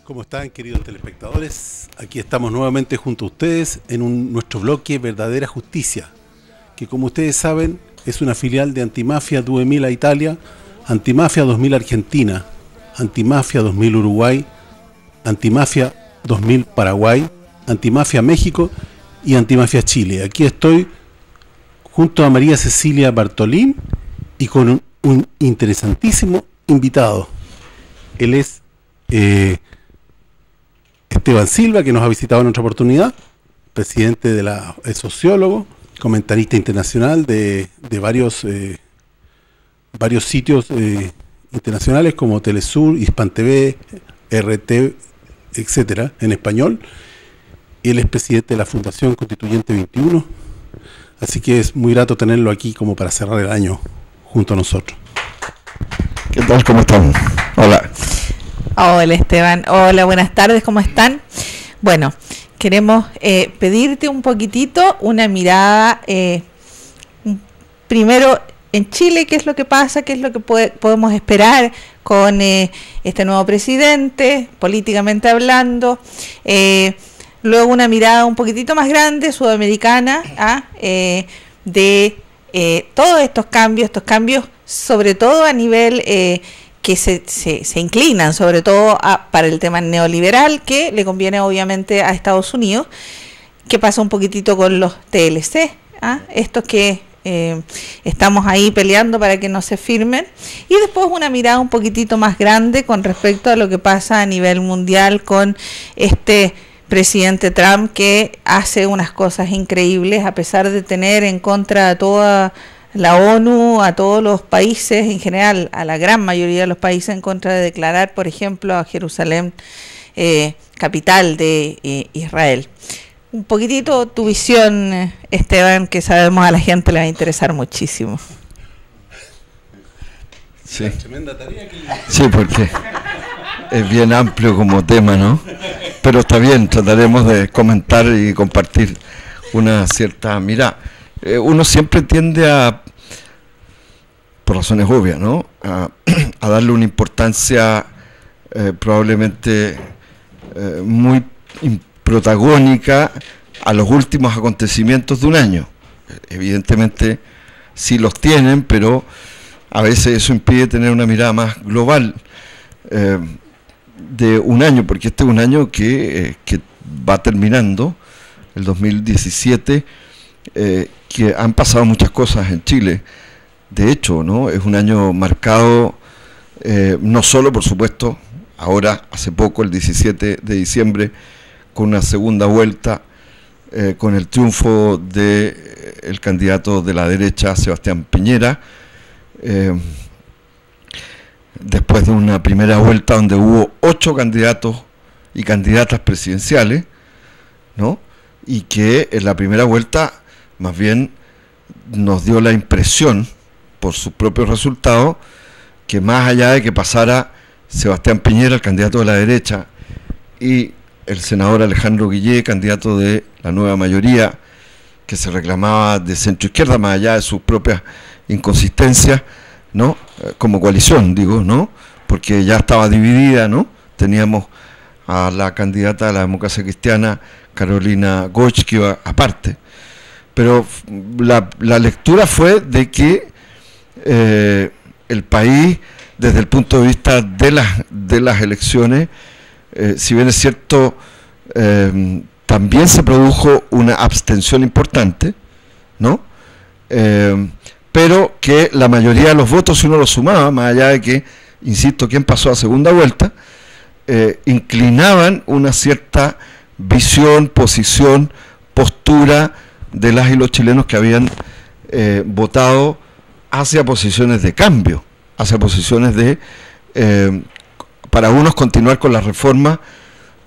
¿Cómo están, queridos telespectadores? Aquí estamos nuevamente junto a ustedes en nuestro bloque Verdadera Justicia, que como ustedes saben es una filial de Antimafia 2000 Italia, Antimafia 2000 Argentina, Antimafia 2000 Uruguay, Antimafia 2000 Paraguay, Antimafia México y Antimafia Chile. Aquí estoy junto a María Cecilia Bartolín y con un interesantísimo invitado. Él es Esteban Silva, que nos ha visitado en otra oportunidad, presidente es sociólogo, comentarista internacional de varios sitios internacionales como Telesur, Hispan TV, RT, etcétera, en español. Él es presidente de la Fundación Constituyente 21, así que es muy grato tenerlo aquí como para cerrar el año junto a nosotros. ¿Qué tal? ¿Cómo están? Hola. Hola Esteban, hola, buenas tardes, ¿cómo están? Bueno, queremos pedirte un poquitito una mirada, primero en Chile, qué es lo que pasa, qué es lo que podemos esperar con este nuevo presidente, políticamente hablando, luego una mirada un poquitito más grande, sudamericana, de todos estos cambios, sobre todo a nivel que se inclinan sobre todo para el tema neoliberal, que le conviene obviamente a Estados Unidos. ¿Qué pasa un poquitito con los TLC? Estos que estamos ahí peleando para que no se firmen. Y después una mirada un poquitito más grande con respecto a lo que pasa a nivel mundial con este presidente Trump, que hace unas cosas increíbles a pesar de tener en contra a toda la ONU, a todos los países en general, a la gran mayoría de los países, en contra de declarar, por ejemplo, a Jerusalén capital de Israel. Un poquitito tu visión, Esteban, que sabemos a la gente le va a interesar muchísimo. Sí, sí, porque es bien amplio como tema, ¿no? Pero está bien, trataremos de comentar y compartir una cierta mirada. Uno siempre tiende a, por razones obvias, ¿no?, a darle una importancia probablemente muy protagónica a los últimos acontecimientos de un año. Evidentemente sí los tienen, pero a veces eso impide tener una mirada más global de un año, porque este es un año que va terminando, el 2017, que han pasado muchas cosas en Chile. De hecho, ¿no?, es un año marcado no solo, por supuesto, ahora hace poco, el 17 de diciembre, con una segunda vuelta, con el triunfo del candidato de la derecha, Sebastián Piñera, después de una primera vuelta donde hubo 8 candidatos y candidatas presidenciales, ¿no?, y que en la primera vuelta más bien nos dio la impresión, por sus propios resultados, que más allá de que pasara Sebastián Piñera, el candidato de la derecha, y el senador Alejandro Guillé, candidato de la nueva mayoría, que se reclamaba de centro izquierda, más allá de sus propias inconsistencias, ¿no?, como coalición, digo, ¿no?, porque ya estaba dividida, ¿no? Teníamos a la candidata de la democracia cristiana, Carolina Goch, que iba aparte. Pero la lectura fue de que el país, desde el punto de vista de las elecciones, si bien es cierto, también se produjo una abstención importante, ¿no?, pero que la mayoría de los votos, si uno los sumaba, más allá de que, insisto, quien pasó a segunda vuelta, inclinaban una cierta visión, posición, postura de las y los chilenos que habían votado hacia posiciones de cambio, hacia posiciones de, para unos, continuar con las reformas,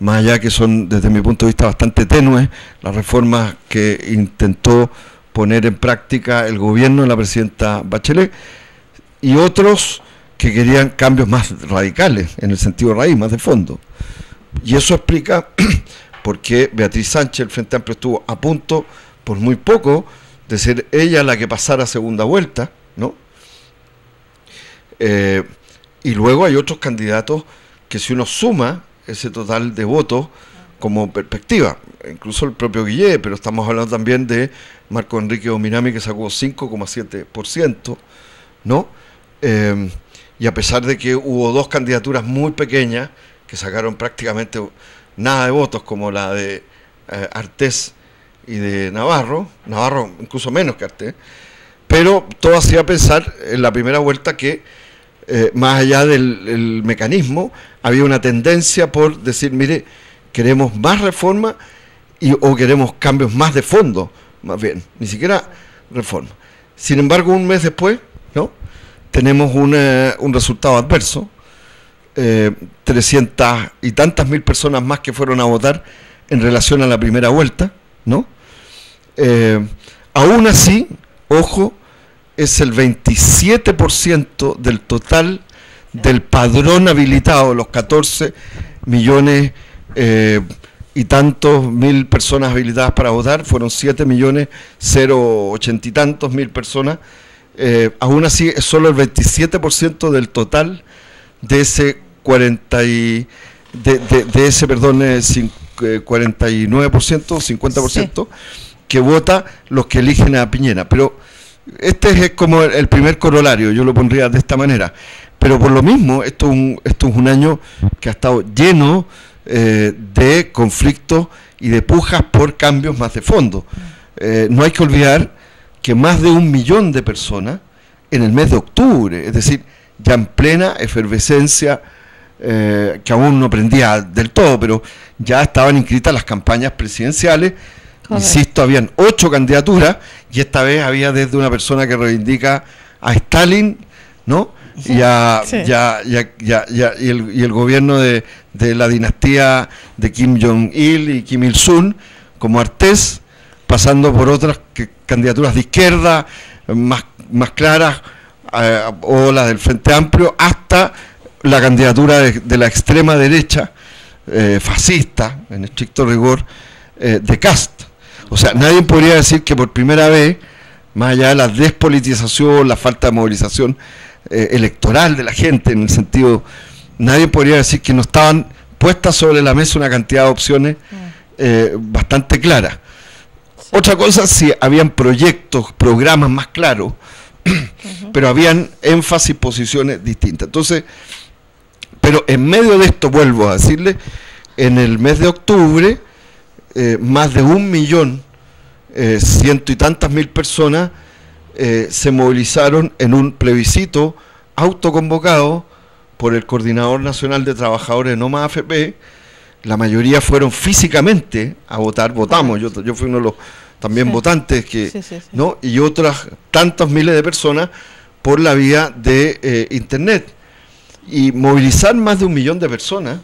más allá que son, desde mi punto de vista, bastante tenues, las reformas que intentó poner en práctica el gobierno de la presidenta Bachelet, y otros que querían cambios más radicales, en el sentido raíz, más de fondo. Y eso explica por qué Beatriz Sánchez, el Frente Amplio, estuvo a punto, por muy poco, de ser ella la que pasara a segunda vuelta, ¿no? Y luego hay otros candidatos que, si uno suma ese total de votos como perspectiva, incluso el propio Guillé, pero estamos hablando también de Marco Enrique Ominami, que sacó 5,7%, ¿no? Y a pesar de que hubo dos candidaturas muy pequeñas que sacaron prácticamente nada de votos, como la de Artés y de Navarro incluso menos que Artés, pero todo hacía pensar en la primera vuelta que más allá del mecanismo, había una tendencia por decir, mire, queremos más reforma o queremos cambios más de fondo, más bien, ni siquiera reforma. Sin embargo, un mes después, ¿no?, tenemos un resultado adverso, 300 y tantas mil personas más que fueron a votar en relación a la primera vuelta, ¿no? Aún así, ojo, es el 27% del total del padrón habilitado, los 14 millones y tantos mil personas habilitadas para votar, fueron 7.080 y tantos mil personas. Aún así es solo el 27% del total de ese 49%, 50%, sí, que vota los que eligen a Piñera. Pero este es como el primer corolario, yo lo pondría de esta manera. Pero por lo mismo, esto es un año que ha estado lleno de conflictos y de pujas por cambios más de fondo. No hay que olvidar que más de 1 millón de personas en el mes de octubre, es decir, ya en plena efervescencia, que aún no prendía del todo, pero ya estaban inscritas las campañas presidenciales. Insisto, habían 8 candidaturas y esta vez había desde una persona que reivindica a Stalin, ¿no? Sí, y el gobierno de la dinastía de Kim Jong-il y Kim Il-sung, como Artés, pasando por otras candidaturas de izquierda más claras, o la del Frente Amplio, hasta la candidatura de la extrema derecha, fascista, en estricto rigor, de Kast. O sea, nadie podría decir que por primera vez, más allá de la despolitización, la falta de movilización electoral de la gente, en el sentido, nadie podría decir que no estaban puestas sobre la mesa una cantidad de opciones bastante claras. Sí. Otra cosa, si habían proyectos, programas más claros, pero habían énfasis, posiciones distintas. Entonces, pero en medio de esto, vuelvo a decirle, en el mes de octubre, más de 1 millón, 100 y tantas mil personas se movilizaron en un plebiscito autoconvocado por el Coordinador Nacional de Trabajadores de No Más AFP. La mayoría fueron físicamente a votar, votamos, yo fui uno de los también votantes, ¿no? Y otras tantas miles de personas por la vía de internet. Y movilizar más de 1 millón de personas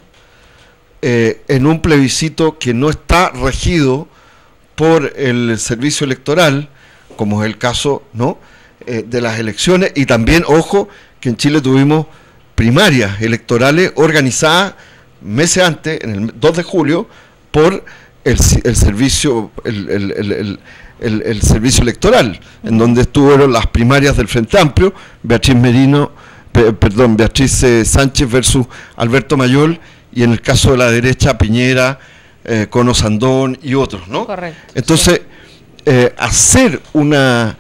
en un plebiscito que no está regido por el servicio electoral, como es el caso, ¿no?, de las elecciones. Y también, ojo, que en Chile tuvimos primarias electorales organizadas meses antes, en el 2 de julio, por el servicio el servicio electoral, en donde estuvieron las primarias del Frente Amplio, Beatriz Sánchez versus Alberto Mayol, y en el caso de la derecha, Piñera, Cono Sandón y otros, ¿no? Correcto. Entonces, hacer un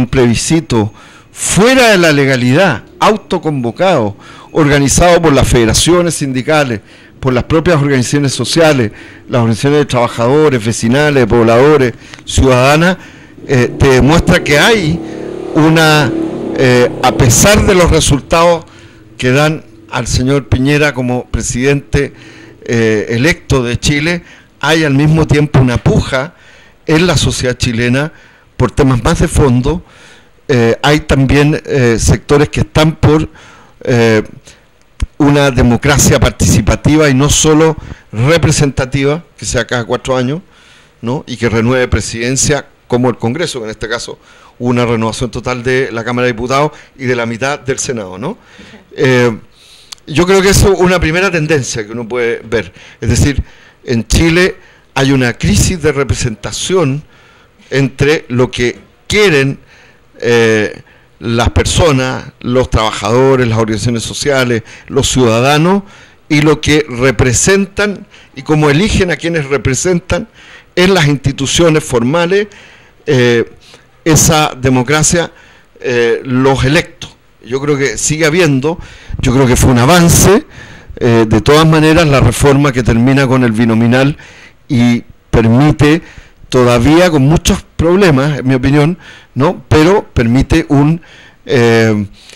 plebiscito fuera de la legalidad, autoconvocado, organizado por las federaciones sindicales, por las propias organizaciones sociales, las organizaciones de trabajadores, vecinales, pobladores, ciudadanas, te demuestra que hay a pesar de los resultados que dan al señor Piñera como presidente electo de Chile, hay al mismo tiempo una puja en la sociedad chilena por temas más de fondo. Hay también sectores que están por una democracia participativa y no solo representativa, que sea cada 4 años, ¿no?, y que renueve presidencia, como el Congreso, que en este caso hubo una renovación total de la Cámara de Diputados y de la mitad del Senado, ¿no? Yo creo que eso es una primera tendencia que uno puede ver. Es decir, en Chile hay una crisis de representación entre lo que quieren las personas, los trabajadores, las organizaciones sociales, los ciudadanos, y lo que representan y cómo eligen a quienes representan en las instituciones formales, esa democracia, los electos. Yo creo que sigue habiendo, yo creo que fue un avance, de todas maneras la reforma que termina con el binominal y permite, todavía con muchos problemas, en mi opinión, ¿no?, pero permite un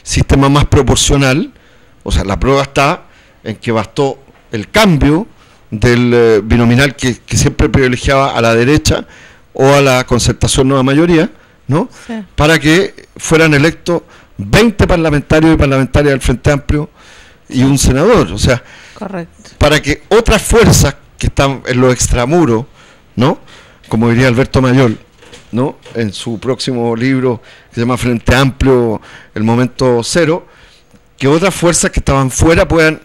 sistema más proporcional. O sea, la prueba está en que bastó el cambio del binominal que siempre privilegiaba a la derecha o a la concertación nueva mayoría, ¿no?, sí, para que fueran electos 20 parlamentarios y parlamentarias del Frente Amplio y un senador. O sea, correcto, para que otras fuerzas que están en los extramuros, ¿no?, como diría Alberto Mayor, ¿no?, en su próximo libro que se llama Frente Amplio, el momento cero, que otras fuerzas que estaban fuera puedan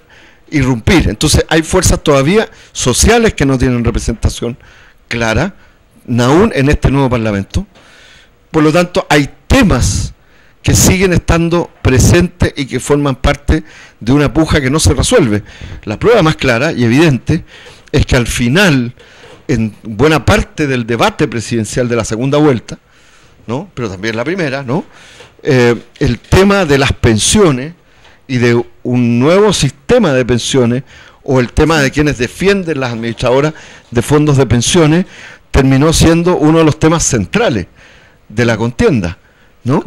irrumpir. Entonces hay fuerzas todavía sociales que no tienen representación clara, aún en este nuevo Parlamento. Por lo tanto, hay temas que siguen estando presentes y que forman parte de una puja que no se resuelve. La prueba más clara y evidente es que al final, en buena parte del debate presidencial de la segunda vuelta, ¿no?, pero también la primera, ¿no?, el tema de las pensiones y de un nuevo sistema de pensiones, o el tema de quienes defienden las administradoras de fondos de pensiones, terminó siendo uno de los temas centrales de la contienda, ¿no?,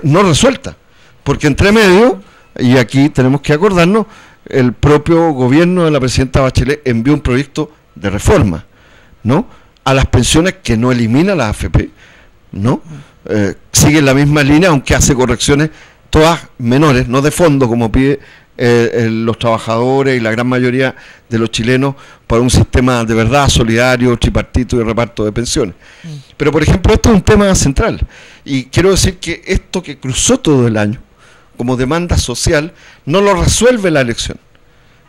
no resuelta, porque entre medio, y aquí tenemos que acordarnos, el propio gobierno de la presidenta Bachelet envió un proyecto de reforma, ¿no?, a las pensiones que no elimina la AFP, ¿no?, sigue en la misma línea, aunque hace correcciones todas menores, no de fondo como pide los trabajadores y la gran mayoría de los chilenos, para un sistema de verdad solidario, tripartito y reparto de pensiones. Pero por ejemplo, esto es un tema central, y quiero decir que esto que cruzó todo el año como demanda social no lo resuelve la elección,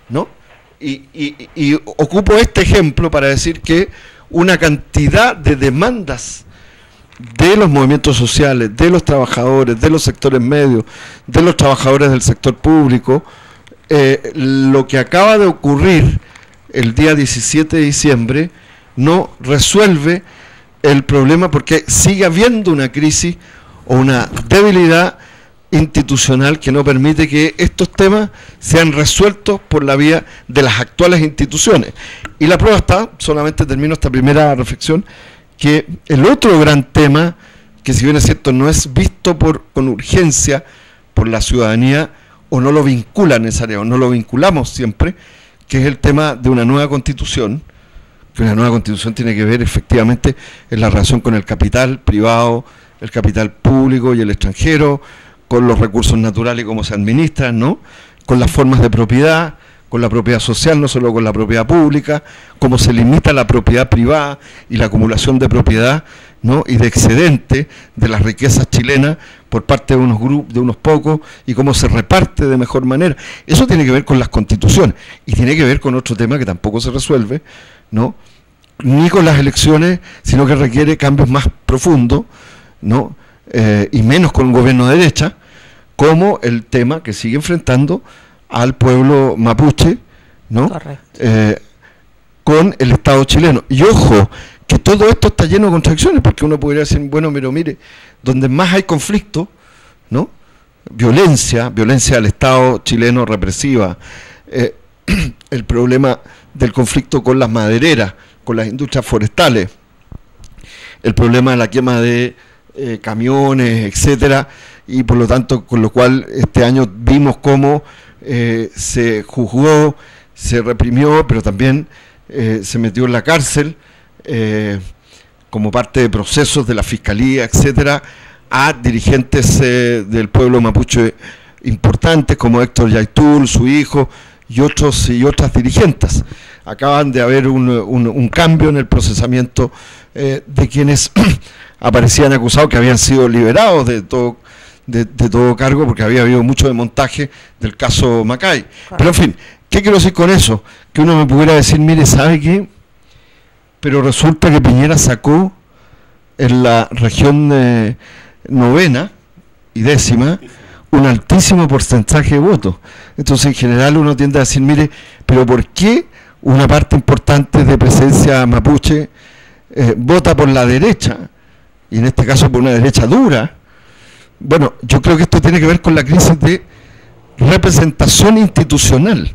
¿no? Y ocupo este ejemplo para decir que una cantidad de demandas de los movimientos sociales, de los trabajadores, de los sectores medios, de los trabajadores del sector público, lo que acaba de ocurrir el día 17 de diciembre no resuelve el problema, porque sigue habiendo una crisis o una debilidad institucional que no permite que estos temas sean resueltos por la vía de las actuales instituciones. Y la prueba está, solamente termino esta primera reflexión, que el otro gran tema, que si bien es cierto no es visto con urgencia por la ciudadanía, o no lo vincula necesariamente, o no lo vinculamos siempre, que es el tema de una nueva constitución, que una nueva constitución tiene que ver efectivamente en la relación con el capital privado, el capital público y el extranjero, con los recursos naturales y cómo se administran, ¿no?, con las formas de propiedad, con la propiedad social, no solo con la propiedad pública, cómo se limita la propiedad privada y la acumulación de propiedad, ¿no?, y de excedente de las riquezas chilenas por parte de unos grupos, de unos pocos, y cómo se reparte de mejor manera. Eso tiene que ver con las constituciones, y tiene que ver con otro tema que tampoco se resuelve, ¿no?, ni con las elecciones, sino que requiere cambios más profundos, ¿no?, y menos con un gobierno de derecha, como el tema que sigue enfrentando al pueblo mapuche, ¿no?, con el Estado chileno. Y ojo, que todo esto está lleno de contradicciones, porque uno podría decir, bueno, pero mire, donde más hay conflicto, ¿no?, violencia del Estado chileno represiva, el problema del conflicto con las madereras, con las industrias forestales, el problema de la quema de camiones, etcétera, y por lo tanto, con lo cual este año vimos cómo se juzgó, se reprimió, pero también se metió en la cárcel como parte de procesos de la fiscalía, etcétera, a dirigentes del pueblo mapuche importantes como Héctor Yaitul, su hijo, y otras dirigentes. Acaban de haber un cambio en el procesamiento de quienes aparecían acusados, que habían sido liberados de todo cargo, porque había habido mucho desmontaje del caso Macay. Pero en fin, ¿qué quiero decir con eso? Que uno me pudiera decir, mire, ¿sabe qué? Pero resulta que Piñera sacó en la región novena, y décima, un altísimo porcentaje de votos. Entonces, en general, uno tiende a decir, mire, pero ¿por qué una parte importante de presencia mapuche vota por la derecha? Y en este caso por una derecha dura. Bueno, yo creo que esto tiene que ver con la crisis de representación institucional.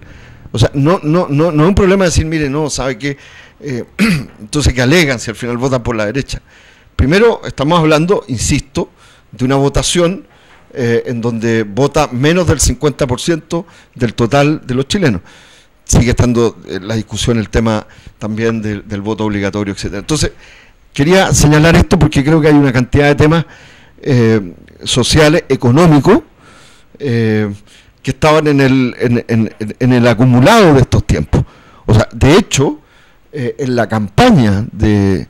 O sea, no es un problema de decir, mire, no, ¿sabe qué? Entonces, ¿qué alegan si al final votan por la derecha? Primero, estamos hablando, insisto, de una votación en donde vota menos del 50% del total de los chilenos. Sigue estando la discusión, el tema también del voto obligatorio, etcétera. Entonces, quería señalar esto porque creo que hay una cantidad de temas sociales, económicos, que estaban en el acumulado de estos tiempos. O sea, de hecho, en la campaña de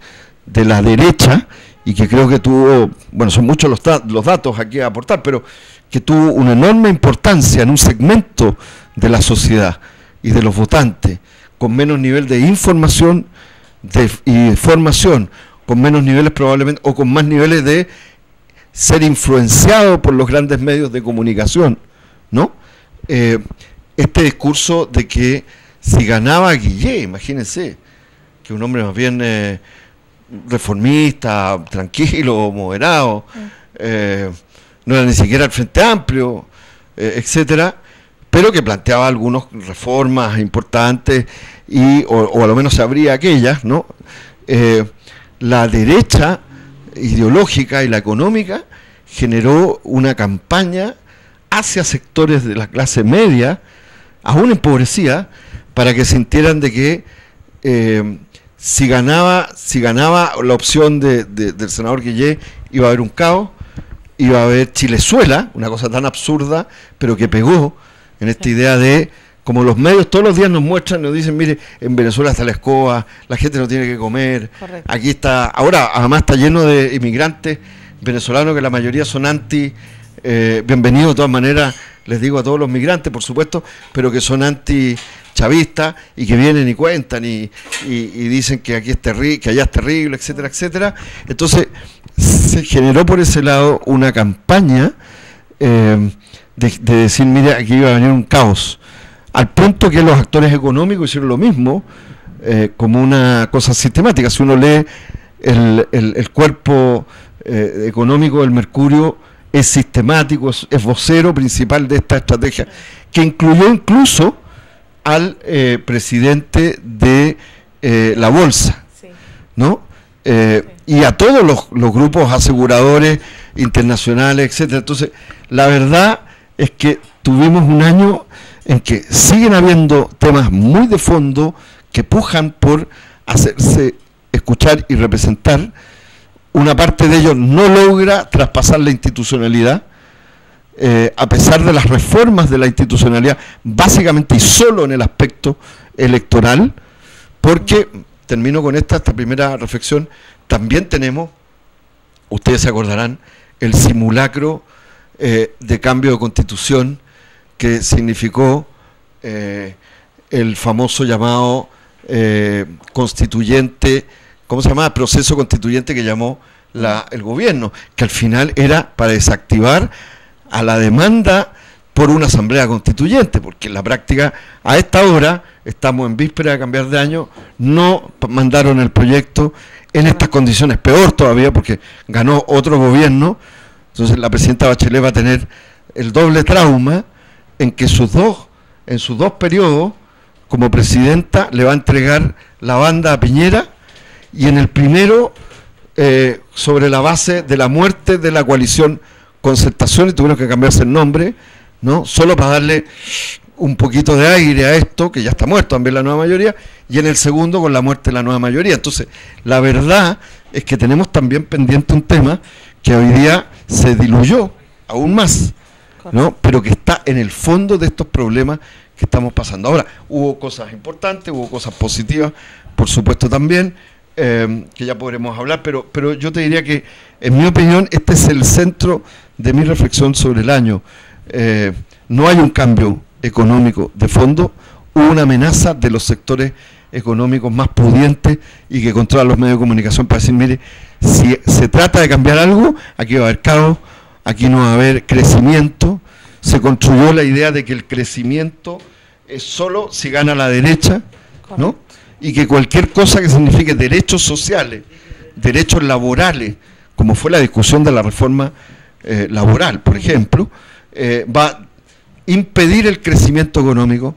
la derecha, y que creo que tuvo, bueno, son muchos los datos aquí a aportar, pero que tuvo una enorme importancia en un segmento de la sociedad y de los votantes, con menos nivel de información y de formación, con menos niveles probablemente, o con más niveles de ser influenciado por los grandes medios de comunicación, ¿no? Este discurso de que si ganaba Guillé, imagínense, que un hombre más bien reformista, tranquilo, moderado, no era ni siquiera el Frente Amplio, etcétera, pero que planteaba algunas reformas importantes o a lo menos se abría aquellas, ¿no? La derecha ideológica y la económica generó una campaña hacia sectores de la clase media, aún empobrecida, para que sintieran de que si ganaba la opción del senador Guillé, iba a haber un caos, iba a haber Chilezuela, una cosa tan absurda, pero que pegó en esta idea de, como los medios todos los días nos muestran, nos dicen, mire, en Venezuela está la escoba, la gente no tiene que comer, correcto. Aquí está, ahora además está lleno de inmigrantes venezolanos que la mayoría son bienvenidos de todas maneras, les digo a todos los migrantes, por supuesto, pero que son anti-chavistas y que vienen y cuentan y dicen que aquí es terrible, que allá es terrible, etcétera, etcétera. Entonces, se generó por ese lado una campaña de decir, mire, aquí iba a venir un caos, al punto que los actores económicos hicieron lo mismo, como una cosa sistemática. Si uno lee el cuerpo económico del Mercurio, es sistemático, es vocero principal de esta estrategia, que incluyó incluso al presidente de la bolsa, sí. ¿No? Sí. Y a todos los grupos aseguradores internacionales, etcétera. Entonces, la verdad es que tuvimos un año en que siguen habiendo temas muy de fondo que pujan por hacerse escuchar y representar. Una parte de ellos no logra traspasar la institucionalidad, a pesar de las reformas de la institucionalidad, básicamente y solo en el aspecto electoral, porque, termino con esta primera reflexión, también tenemos, ustedes se acordarán, el simulacro de cambio de constitución que significó el famoso llamado constituyente, ¿cómo se llama? Proceso constituyente que llamó el gobierno, que al final era para desactivar a la demanda por una asamblea constituyente, porque en la práctica, a esta hora, estamos en víspera de cambiar de año, no mandaron el proyecto en estas condiciones, peor todavía, porque ganó otro gobierno. Entonces la presidenta Bachelet va a tener el doble trauma en que en sus dos periodos como presidenta le va a entregar la banda a Piñera, y en el primero sobre la base de la muerte de la coalición Concertación, y tuvieron que cambiarse el nombre, ¿no? Solo para darle un poquito de aire a esto, que ya está muerto también la nueva mayoría, y en el segundo con la muerte de la nueva mayoría. Entonces, la verdad es que tenemos también pendiente un tema que hoy día se diluyó aún más, ¿no? Pero que está en el fondo de estos problemas que estamos pasando. Ahora, hubo cosas importantes, hubo cosas positivas, por supuesto también, que ya podremos hablar, pero yo te diría que, en mi opinión, este es el centro de mi reflexión sobre el año. No hay un cambio económico de fondo, hubo una amenaza de los sectores económicos más pudientes y que controlan los medios de comunicación para decir, mire, si se trata de cambiar algo, aquí va a haber caos, aquí no va a haber crecimiento. Se construyó la idea de que el crecimiento es solo si gana la derecha, ¿no? Y que cualquier cosa que signifique derechos sociales, derechos laborales, como fue la discusión de la reforma laboral, por ejemplo, va a impedir el crecimiento económico,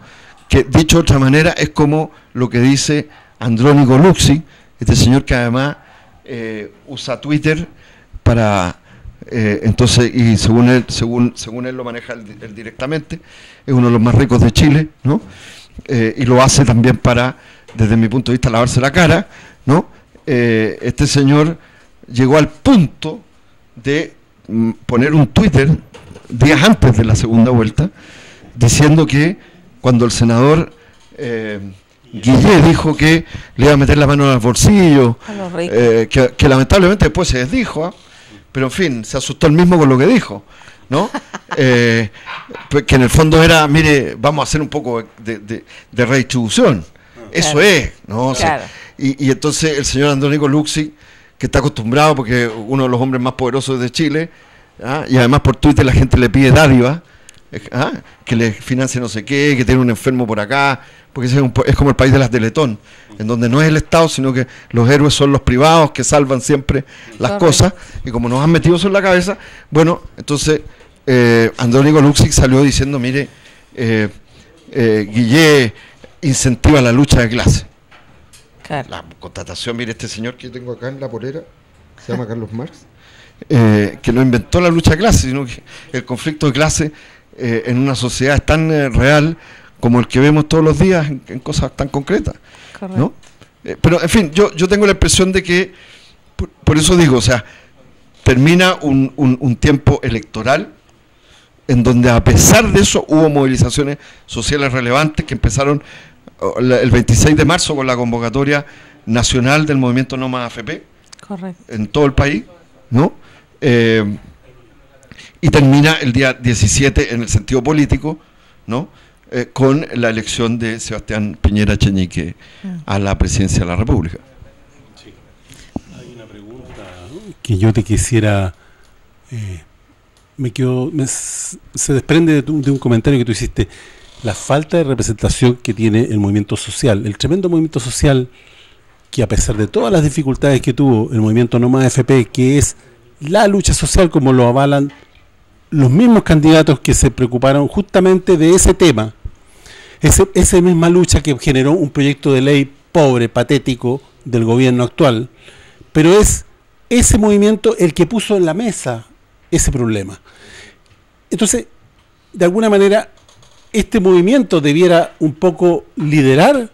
que dicho de otra manera es como lo que dice Andrónico Luxi, este señor que además usa Twitter para entonces, y según él lo maneja él directamente, es uno de los más ricos de Chile, ¿no? Y lo hace también para, desde mi punto de vista, lavarse la cara, ¿no? Este señor llegó al punto de poner un Twitter días antes de la segunda vuelta, diciendo que cuando el senador Guillé dijo que le iba a meter la mano en el bolsillo, que lamentablemente después se desdijo, ¿eh? Pero en fin, se asustó él mismo con lo que dijo, ¿no? Pues que en el fondo era, mire, vamos a hacer un poco de redistribución. Eso claro. Es, ¿no? Claro. Y entonces el señor Andrónico Luxi, que está acostumbrado, porque uno de los hombres más poderosos de Chile, ¿ah? Y además por Twitter la gente le pide dádiva, ¿ah? Que le financie no sé qué, que tiene un enfermo por acá, porque es como el país de las Teletón, en donde no es el Estado, sino que los héroes son los privados que salvan siempre las cosas, y como nos han metido eso en la cabeza, bueno, entonces Andrónico Luxi salió diciendo, mire, Guillé incentiva la lucha de clase. Claro. La constatación, mire, este señor que yo tengo acá en la polera, se llama Carlos Marx, que no inventó la lucha de clase, sino que el conflicto de clase en una sociedad es tan real como el que vemos todos los días en cosas tan concretas, ¿no? Pero en fin, yo tengo la impresión de que, por eso digo, o sea, termina un tiempo electoral en donde a pesar de eso hubo movilizaciones sociales relevantes que empezaron el 26 de marzo con la convocatoria nacional del movimiento No Más AFP. Correcto. En todo el país, ¿no? Y termina el día 17 en el sentido político, ¿no? Con la elección de Sebastián Piñera Echeñique a la presidencia de la República. Sí. Hay una pregunta, ¿no?, que yo te quisiera... se desprende de un comentario que tú hiciste, la falta de representación que tiene el movimiento social, el tremendo movimiento social que, a pesar de todas las dificultades que tuvo el movimiento No Más AFP, que es la lucha social como lo avalan los mismos candidatos que se preocuparon justamente de ese tema, esa misma lucha que generó un proyecto de ley pobre, patético del gobierno actual, pero es ese movimiento el que puso en la mesa ese problema. Entonces, de alguna manera, este movimiento debiera un poco liderar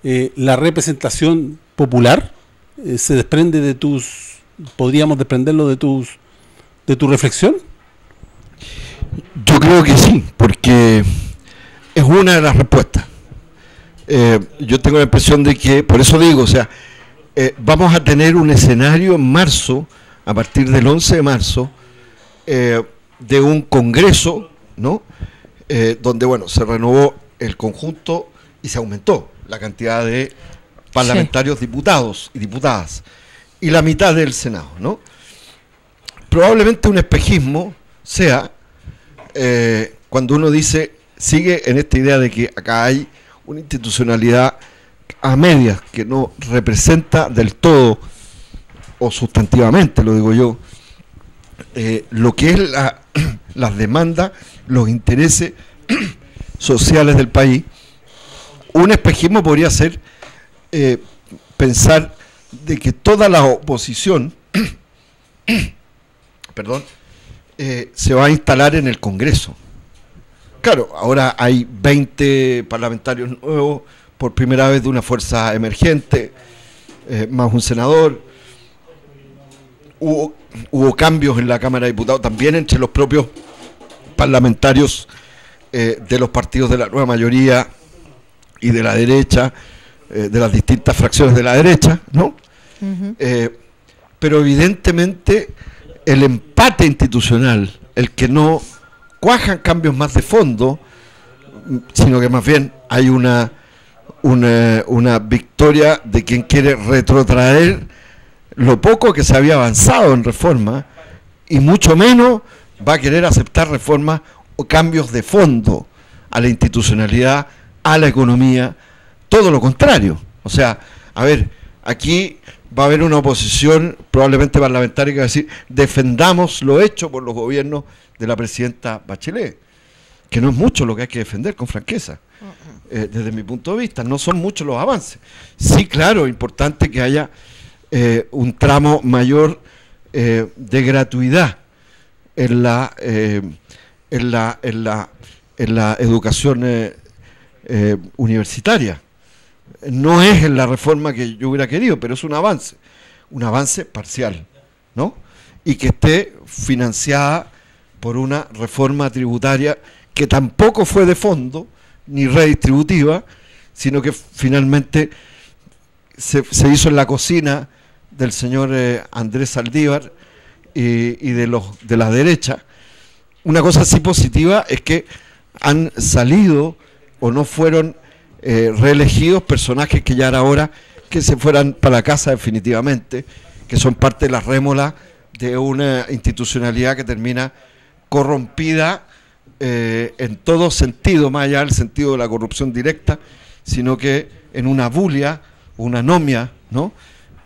la representación popular. Se desprende de podríamos desprenderlo de tu reflexión. Yo creo que sí, porque es una de las respuestas. Yo tengo la impresión de que, por eso digo, o sea, vamos a tener un escenario en marzo, a partir del 11 de marzo, de un congreso, ¿no? Donde, bueno, se renovó el conjunto y se aumentó la cantidad de parlamentarios, sí, diputados y diputadas, y la mitad del Senado, ¿no? Probablemente un espejismo sea cuando uno dice, sigue en esta idea de que acá hay una institucionalidad a medias que no representa del todo, o sustantivamente, lo digo yo, lo que es las demandas, los intereses sociales del país. Un espejismo podría ser pensar de que toda la oposición perdón, se va a instalar en el Congreso. Claro, ahora hay 20 parlamentarios nuevos por primera vez de una fuerza emergente, más un senador. Hubo cambios en la Cámara de Diputados también entre los propios parlamentarios de los partidos de la nueva mayoría y de la derecha, de las distintas fracciones de la derecha, ¿no? Uh-huh. Pero evidentemente el empate institucional, el que no cuajan cambios más de fondo, sino que más bien hay una victoria de quien quiere retrotraer lo poco que se había avanzado en reforma, y mucho menos va a querer aceptar reformas o cambios de fondo a la institucionalidad, a la economía, todo lo contrario. O sea, a ver, aquí va a haber una oposición probablemente parlamentaria que va a decir, defendamos lo hecho por los gobiernos de la presidenta Bachelet, que no es mucho lo que hay que defender, con franqueza, desde mi punto de vista, no son muchos los avances. Sí, claro, importante que haya un tramo mayor de gratuidad en la educación universitaria. No es en la reforma que yo hubiera querido, pero es un avance parcial, ¿no? Y que esté financiada por una reforma tributaria que tampoco fue de fondo ni redistributiva, sino que finalmente se hizo en la cocina del señor Andrés Saldívar y de la derecha. Una cosa así positiva es que han salido o no fueron reelegidos personajes que ya era hora que se fueran para casa definitivamente, que son parte de la rémora de una institucionalidad que termina corrompida en todo sentido, más allá del sentido de la corrupción directa, sino que en una bulia, una anomia, ¿no?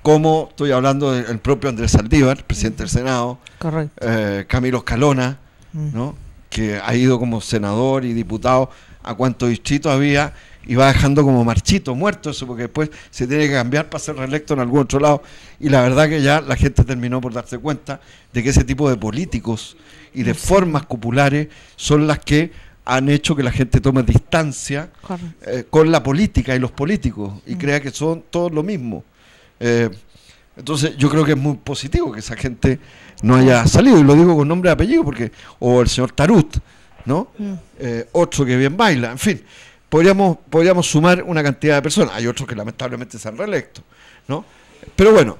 Como estoy hablando del propio Andrés Saldívar, presidente del Senado, Camilo Escalona, ¿no? Que ha ido como senador y diputado a cuántos distritos había y va dejando como marchito, muerto eso, porque después se tiene que cambiar para ser reelecto en algún otro lado, y la verdad que ya la gente terminó por darse cuenta de que ese tipo de políticos y de formas populares son las que han hecho que la gente tome distancia con la política y los políticos y crea que son todos lo mismo. Entonces yo creo que es muy positivo que esa gente no haya salido, y lo digo con nombre y apellido, porque o el señor Tarut, ¿no? Otro que bien baila, en fin, podríamos sumar una cantidad de personas. Hay otros que lamentablemente se han reelecto, ¿no? Pero bueno,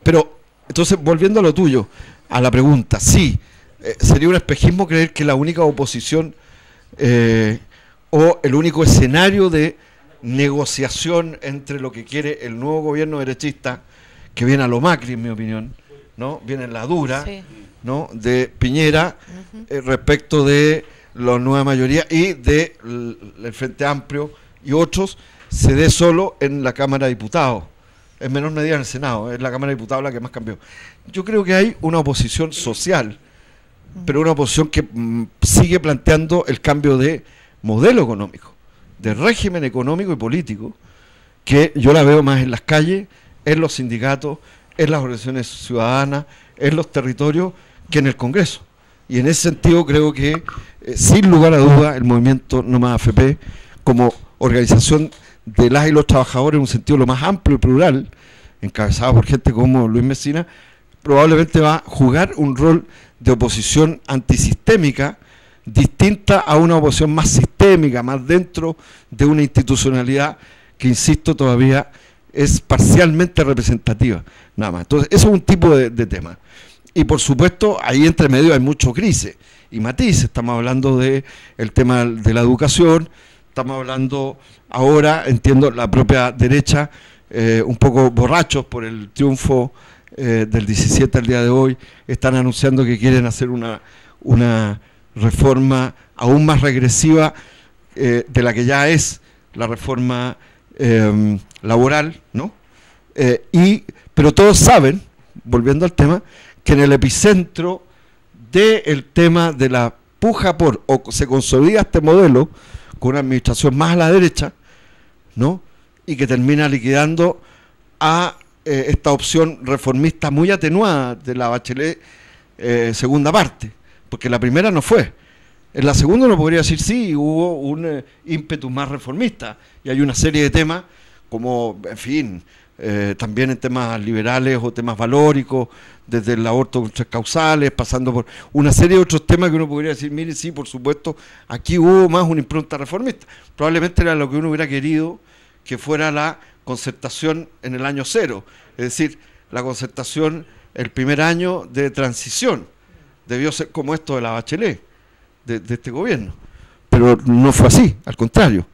pero entonces volviendo a lo tuyo, a la pregunta, sí, sería un espejismo creer que la única oposición o el único escenario de negociación entre lo que quiere el nuevo gobierno derechista, que viene a lo Macri, en mi opinión, ¿no? Viene en la dura, sí, ¿no? De Piñera, respecto de la nueva mayoría y de el Frente Amplio y otros, se dé solo en la Cámara de Diputados, en menor medida en el Senado, es la Cámara de Diputados la que más cambió. Yo creo que hay una oposición social, pero una oposición que sigue planteando el cambio de modelo económico, de régimen económico y político, que yo la veo más en las calles, en los sindicatos, en las organizaciones ciudadanas, en los territorios, que en el Congreso. Y en ese sentido creo que, sin lugar a duda, el movimiento No Más AFP, como organización de las y los trabajadores en un sentido lo más amplio y plural, encabezado por gente como Luis Mesina, probablemente va a jugar un rol de oposición antisistémica, distinta a una oposición más sistémica, más dentro de una institucionalidad que, insisto, todavía es parcialmente representativa, nada más. Entonces, eso es un tipo de tema. Y por supuesto, ahí entre medio hay mucho crisis y matices. Estamos hablando del tema de la educación, estamos hablando ahora, entiendo, la propia derecha, un poco borrachos por el triunfo del 17 al día de hoy, están anunciando que quieren hacer una reforma aún más regresiva de la que ya es la reforma laboral, ¿no? Pero todos saben, volviendo al tema, que en el epicentro del tema de la puja por, o se consolida este modelo con una administración más a la derecha, ¿no? Y que termina liquidando a esta opción reformista muy atenuada de la Bachelet segunda parte, porque la primera no fue. En la segunda uno podría decir sí, hubo un ímpetu más reformista, y hay una serie de temas como, en fin, también en temas liberales o temas valóricos, desde el aborto con 3 causales, pasando por una serie de otros temas que uno podría decir, mire, sí, por supuesto, aquí hubo más una impronta reformista. Probablemente era lo que uno hubiera querido que fuera la concertación en el año 0, es decir, la concertación el primer año de transición. Debió ser como esto de la Bachelet, de este gobierno, pero no fue así, al contrario.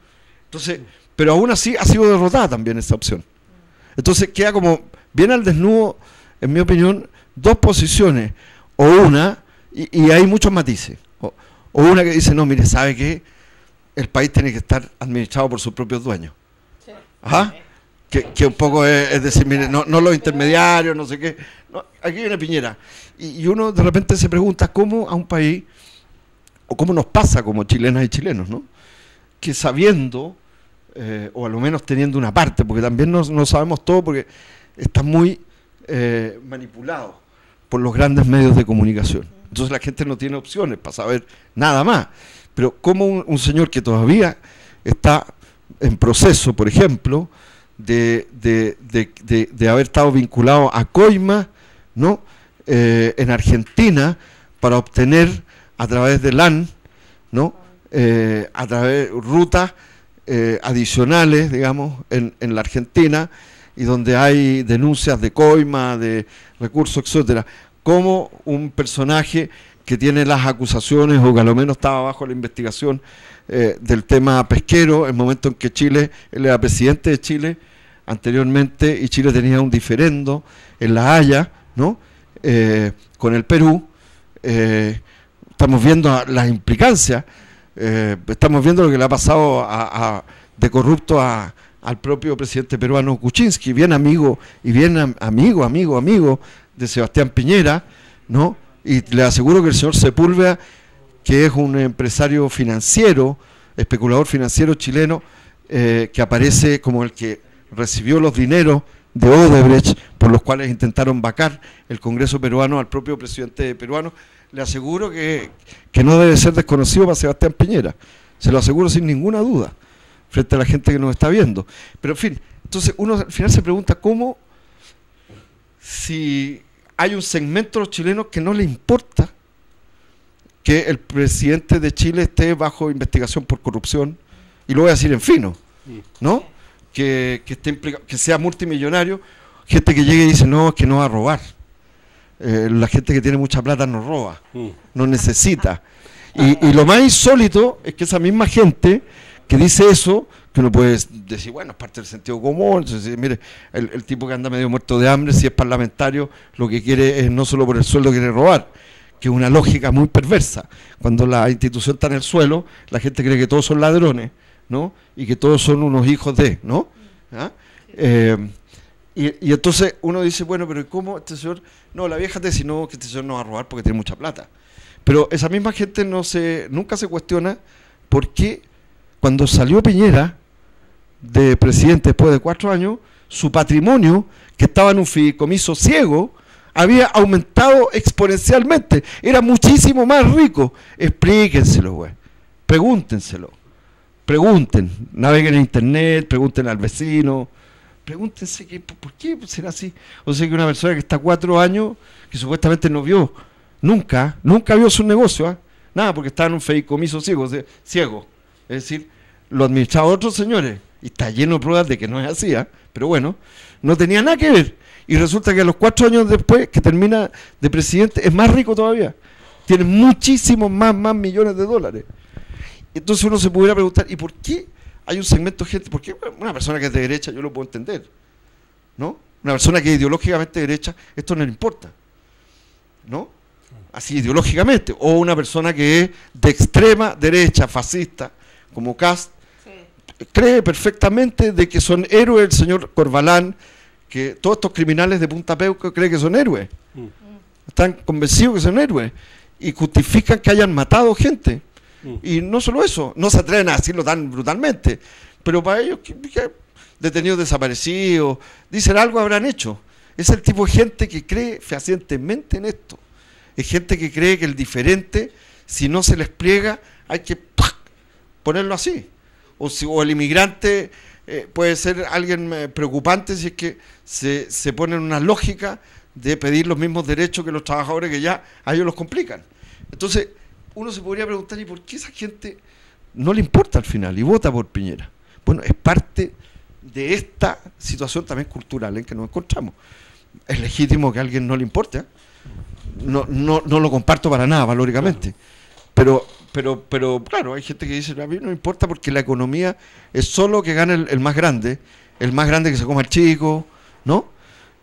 Entonces, pero aún así ha sido derrotada también esa opción. Entonces queda como bien al desnudo, en mi opinión, dos posiciones: O una, y hay muchos matices, o una que dice, no, mire, ¿sabe qué? El país tiene que estar administrado por sus propios dueños. Sí. Ajá. Que un poco es decir, mire, no los intermediarios, no sé qué. No, aquí viene Piñera. Y uno de repente se pregunta cómo a un país, o cómo nos pasa como chilenas y chilenos, ¿no? Que sabiendo, o a lo menos teniendo una parte, porque también no sabemos todo, porque está muy manipulado por los grandes medios de comunicación. Entonces la gente no tiene opciones para saber nada más. Pero como un señor que todavía está en proceso, por ejemplo, de haber estado vinculado a Coima, ¿no? En Argentina, para obtener a través de LAN, ¿no? A través de rutas adicionales, digamos, en la Argentina, y donde hay denuncias de coima, de recursos, etcétera, como un personaje que tiene las acusaciones, o que a lo menos estaba bajo la investigación del tema pesquero, en el momento en que Chile, él era presidente de Chile anteriormente, y Chile tenía un diferendo en La Haya, ¿no? Con el Perú. Estamos viendo las implicancias, estamos viendo lo que le ha pasado de corrupto al propio presidente peruano Kuczynski, bien amigo y bien amigo de Sebastián Piñera, ¿no? Y le aseguro que el señor Sepúlveda, que es un empresario financiero, especulador financiero chileno, que aparece como el que recibió los dineros de Odebrecht, por los cuales intentaron vacar el Congreso peruano al propio presidente peruano, le aseguro que no debe ser desconocido para Sebastián Piñera, se lo aseguro sin ninguna duda, frente a la gente que nos está viendo. Pero en fin, entonces uno al final se pregunta cómo, si hay un segmento de los chilenos que no le importa que el presidente de Chile esté bajo investigación por corrupción, y lo voy a decir en fino, ¿no? Que esté implicado, que sea multimillonario, gente que llegue y dice, no, es que no va a robar. La gente que tiene mucha plata no roba, no necesita. Y lo más insólito es que esa misma gente que dice eso, que uno puede decir, bueno, es parte del sentido común, entonces, mire, el tipo que anda medio muerto de hambre, si es parlamentario, lo que quiere es no solo por el sueldo, quiere robar, que es una lógica muy perversa. Cuando la institución está en el suelo, la gente cree que todos son ladrones, ¿no? Y que todos son unos hijos de, ¿no? ¿Ah? Y entonces uno dice, bueno, pero ¿cómo este señor? No, la vieja te dice, no, que este señor no va a robar porque tiene mucha plata. Pero esa misma gente nunca se cuestiona por qué cuando salió Piñera de presidente después de 4 años, su patrimonio, que estaba en un fideicomiso ciego, había aumentado exponencialmente, era muchísimo más rico. Explíquenselo, güey, pregúntenselo, pregunten, naveguen en internet, pregunten al vecino, pregúntense por qué será así. O sea, que una persona que está 4 años, que supuestamente no vio, nunca vio su negocio, nada, porque estaba en un fideicomiso ciego, es decir, lo administraba otros señores, y está lleno de pruebas de que no es así, pero bueno, no tenía nada que ver, y resulta que a los 4 años después, que termina de presidente, es más rico todavía, tiene muchísimos más millones de dólares. Entonces uno se pudiera preguntar, ¿y por qué hay un segmento de gente? Porque una persona que es de derecha, yo lo puedo entender, ¿no? Una persona que es ideológicamente derecha, esto no le importa, ¿no? Así ideológicamente. O una persona que es de extrema derecha, fascista, como Kast, sí, cree perfectamente de que son héroes el señor Corbalán, que todos estos criminales de Punta Peuco creen que son héroes. Están convencidos que son héroes y justifican que hayan matado gente. Y no solo eso, no se atreven a decirlo tan brutalmente, pero para ellos, que detenidos desaparecidos, dicen algo habrán hecho. Es el tipo de gente que cree fehacientemente en esto. Es gente que cree que el diferente, si no se les pliega, hay que ponerlo así. O el inmigrante puede ser alguien preocupante si es que se pone en una lógica de pedir los mismos derechos que los trabajadores, que ya a ellos los complican. Entonces, uno se podría preguntar, ¿y por qué esa gente no le importa al final y vota por Piñera? Bueno, es parte de esta situación también cultural en que nos encontramos. Es legítimo que a alguien no le importe, no lo comparto para nada valóricamente, pero claro, hay gente que dice, a mí no me importa porque la economía es solo que gane el más grande que se coma el chico, ¿no?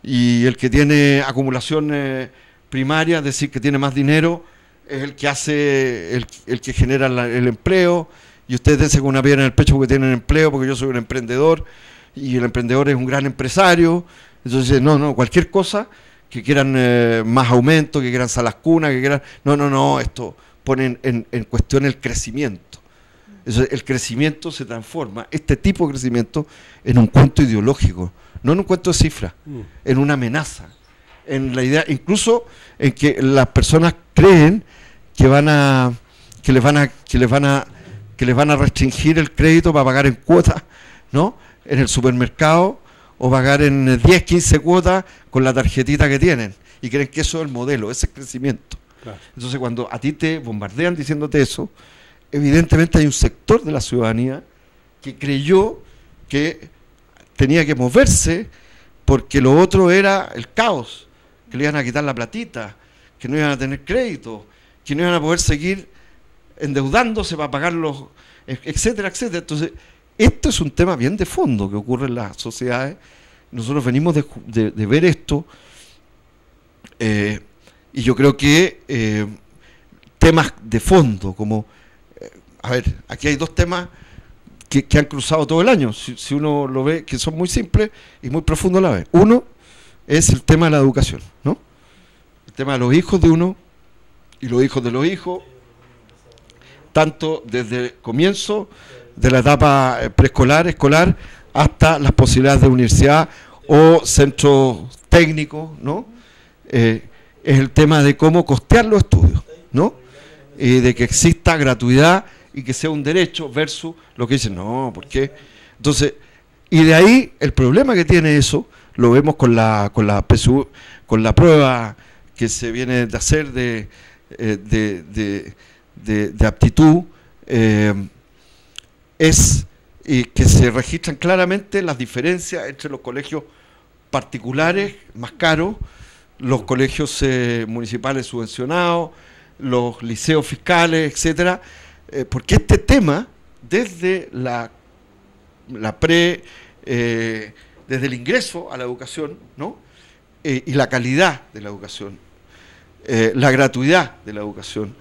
Y el que tiene acumulación primaria, es decir, que tiene más dinero, es el que hace, el que genera el empleo, y ustedes dense con una piedra en el pecho porque tienen empleo, porque yo soy un emprendedor, y el emprendedor es un gran empresario. Entonces, no, cualquier cosa, que quieran más aumento, que quieran salas cunas, que quieran... No, esto pone en cuestión el crecimiento. Entonces, el crecimiento se transforma, este tipo de crecimiento, en un cuento ideológico, no en un cuento de cifras, en una amenaza, en la idea, incluso en que las personas creen que les van a restringir el crédito para pagar en cuotas, ¿no? En el supermercado, o pagar en 10, 15 cuotas con la tarjetita que tienen, y creen que eso es el modelo, ese es el crecimiento. Claro. Entonces, cuando a ti te bombardean diciéndote eso, evidentemente hay un sector de la ciudadanía que creyó que tenía que moverse porque lo otro era el caos, que le iban a quitar la platita, que no iban a tener crédito, que no iban a poder seguir endeudándose para pagar los, etcétera, etcétera. Entonces, esto es un tema bien de fondo que ocurre en las sociedades. Nosotros venimos de ver esto, y yo creo que temas de fondo, como, a ver, aquí hay dos temas que han cruzado todo el año, si uno lo ve, que son muy simples y muy profundos a la vez. Uno es el tema de la educación, ¿no? El tema de los hijos de uno y los hijos de los hijos, tanto desde el comienzo de la etapa preescolar, escolar, hasta las posibilidades de universidad o centro técnico, ¿no? Es el tema de cómo costear los estudios, ¿no? De que exista gratuidad y que sea un derecho versus lo que dicen, no, ¿por qué? Entonces, y de ahí el problema que tiene eso, lo vemos con la PSU, con la prueba que se viene de hacer de aptitud, es que se registran claramente las diferencias entre los colegios particulares más caros, los colegios municipales subvencionados, los liceos fiscales, etcétera, porque este tema, desde desde el ingreso a la educación, ¿no? Y la calidad de la educación, la gratuidad de la educación,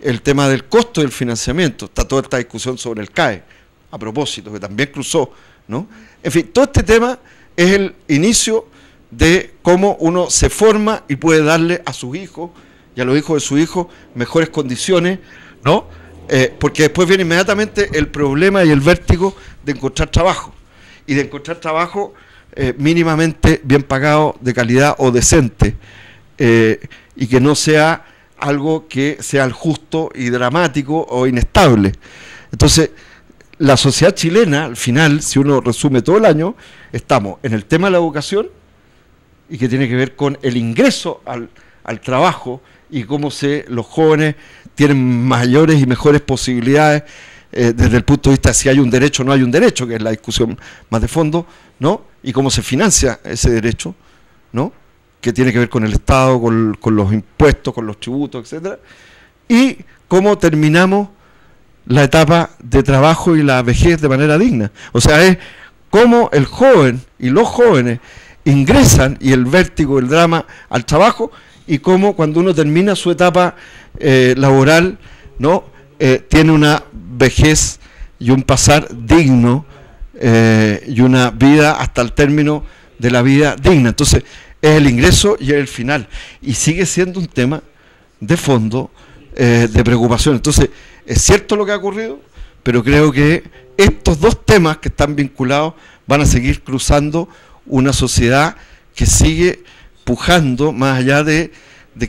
el tema del costo del financiamiento, está toda esta discusión sobre el CAE, a propósito, que también cruzó, ¿no? En fin, todo este tema es el inicio de cómo uno se forma y puede darle a sus hijos y a los hijos de sus hijos mejores condiciones, ¿no? Porque después viene inmediatamente el problema y el vértigo de encontrar trabajo, y de encontrar trabajo mínimamente bien pagado, de calidad o decente, y que no sea algo que sea el justo y dramático o inestable. Entonces, la sociedad chilena, al final, si uno resume todo el año, estamos en el tema de la educación, y que tiene que ver con el ingreso al trabajo, y cómo los jóvenes tienen mayores y mejores posibilidades desde el punto de vista de si hay un derecho o no hay un derecho, que es la discusión más de fondo, ¿no? Y cómo se financia ese derecho, ¿no? Que tiene que ver con el Estado, con los impuestos, con los tributos, etcétera, y cómo terminamos la etapa de trabajo y la vejez de manera digna. O sea, es cómo el joven y los jóvenes ingresan, y el vértigo, el drama, al trabajo, y cómo cuando uno termina su etapa laboral, ¿no? Tiene una vejez y un pasar digno, y una vida hasta el término de la vida digna. Entonces, es el ingreso y es el final, y sigue siendo un tema de fondo, de preocupación. Entonces, es cierto lo que ha ocurrido, pero creo que estos dos temas que están vinculados van a seguir cruzando una sociedad que sigue pujando, más allá de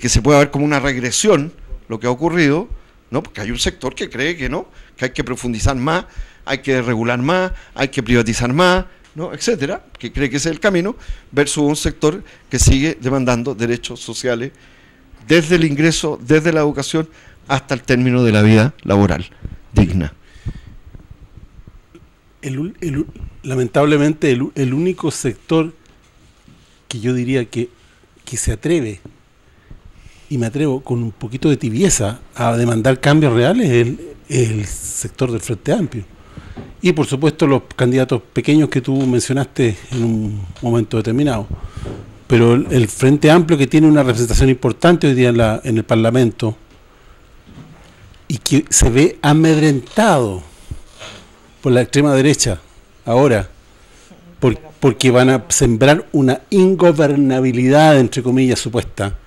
que se pueda ver como una regresión lo que ha ocurrido, ¿no? Porque hay un sector que cree que no, que hay que profundizar más, hay que regular más, hay que privatizar más, ¿no? Etcétera, que cree que ese es el camino, versus un sector que sigue demandando derechos sociales desde el ingreso, desde la educación, hasta el término de la vida laboral digna. Lamentablemente el único sector que yo diría que se atreve, y me atrevo con un poquito de tibieza, a demandar cambios reales, es el sector del Frente Amplio. Y por supuesto los candidatos pequeños que tú mencionaste en un momento determinado. pero el Frente Amplio, que tiene una representación importante hoy día en el Parlamento y que se ve amedrentado por la extrema derecha ahora, porque van a sembrar una ingobernabilidad, entre comillas, supuesta.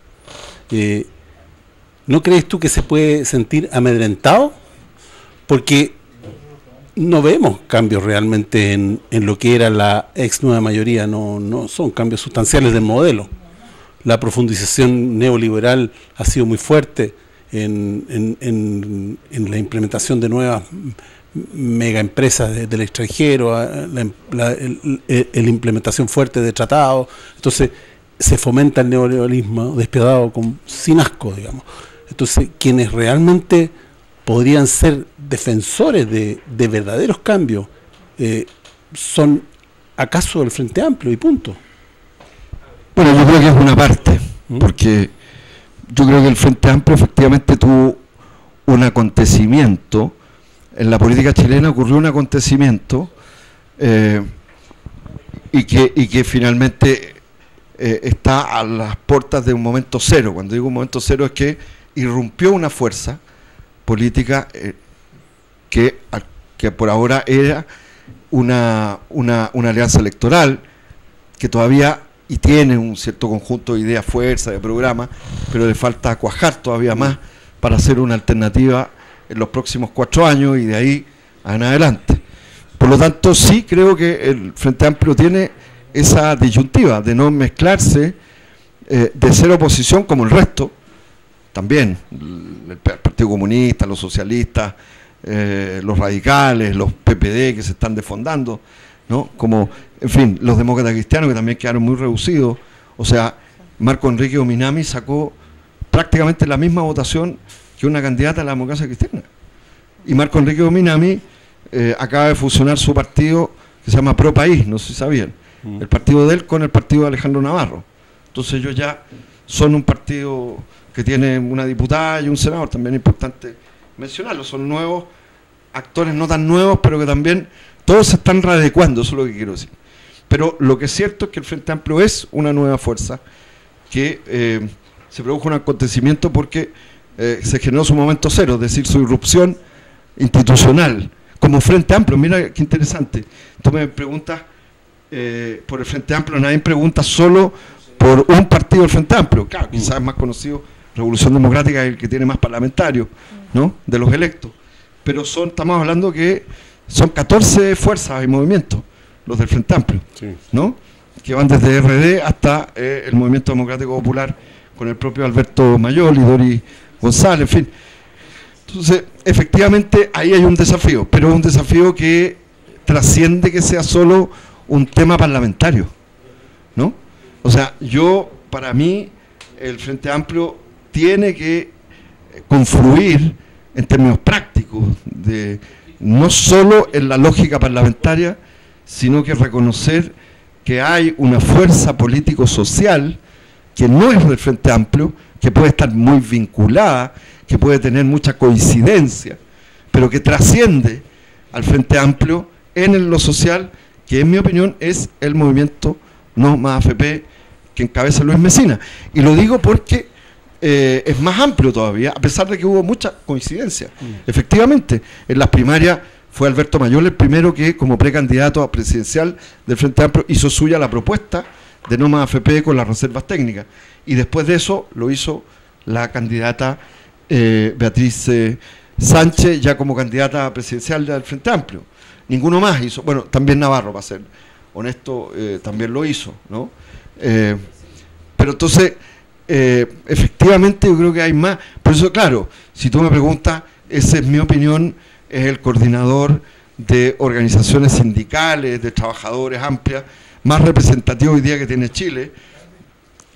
¿No crees tú que se puede sentir amedrentado? Porque no vemos cambios realmente en lo que era la ex nueva mayoría, no son cambios sustanciales del modelo. La profundización neoliberal ha sido muy fuerte en la implementación de nuevas megaempresas del extranjero, la implementación fuerte de tratados. Entonces se fomenta el neoliberalismo despiadado sin asco, digamos. Entonces quienes realmente podrían ser defensores de verdaderos cambios son acaso el Frente Amplio y punto. Bueno, yo creo que es una parte, porque yo creo que el Frente Amplio efectivamente tuvo un acontecimiento. En la política chilena ocurrió un acontecimiento y que finalmente está a las puertas de un momento cero. Cuando digo un momento cero es que irrumpió una fuerza política que por ahora era una alianza electoral que todavía y tiene un cierto conjunto de ideas, fuerza, de programas, pero le falta cuajar todavía más para hacer una alternativa en los próximos 4 años y de ahí en adelante. Por lo tanto, sí creo que el Frente Amplio tiene esa disyuntiva de no mezclarse, de ser oposición como el resto, también el Partido Comunista, los socialistas, los radicales, los PPD que se están desfondando, ¿no? Como, en fin, los demócratas cristianos que también quedaron muy reducidos. O sea, Marco Enrique Ominami sacó prácticamente la misma votación que una candidata a la democracia cristiana. Y Marco Enrique Ominami acaba de fusionar su partido que se llama Pro País, no sé si sabían, el partido de él con el partido de Alejandro Navarro. Entonces ellos ya son un partido que tiene una diputada y un senador, también es importante mencionarlo, son nuevos actores, no tan nuevos, pero que también todos se están readecuando, eso es lo que quiero decir. Pero lo que es cierto es que el Frente Amplio es una nueva fuerza que se produjo un acontecimiento porque se generó su momento cero, es decir, su irrupción institucional como Frente Amplio. Mira qué interesante, tú me preguntas por el Frente Amplio, nadie pregunta solo por un partido del Frente Amplio, claro, quizás más conocido, Revolución Democrática, el que tiene más parlamentarios, ¿no?, de los electos, pero estamos hablando que son 14 fuerzas y movimientos los del Frente Amplio, sí, ¿no?, que van desde RD hasta el Movimiento Democrático Popular con el propio Alberto Mayol y Doris González, en fin. Entonces, efectivamente, ahí hay un desafío, pero un desafío que trasciende que sea solo un tema parlamentario, ¿no? O sea, para mí, el Frente Amplio tiene que confluir en términos prácticos, no solo en la lógica parlamentaria, sino que reconocer que hay una fuerza político-social que no es del Frente Amplio, que puede estar muy vinculada, que puede tener mucha coincidencia, pero que trasciende al Frente Amplio en lo social, que en mi opinión es el movimiento No Más AFP que encabeza Luis Mesina. Y lo digo porque es más amplio todavía, a pesar de que hubo mucha coincidencia. Efectivamente, en las primarias fue Alberto Mayol el primero que, como precandidato a presidencial del Frente Amplio, hizo suya la propuesta de No Más AFP con las reservas técnicas. Y después de eso lo hizo la candidata Beatriz Sánchez, ya como candidata presidencial del Frente Amplio. Ninguno más hizo, bueno, también Navarro, para ser honesto, también lo hizo, ¿no? Pero entonces, efectivamente yo creo que hay más. Por eso, claro, si tú me preguntas, esa es mi opinión, es el coordinador de organizaciones sindicales, de trabajadores amplias, más representativo hoy día que tiene Chile,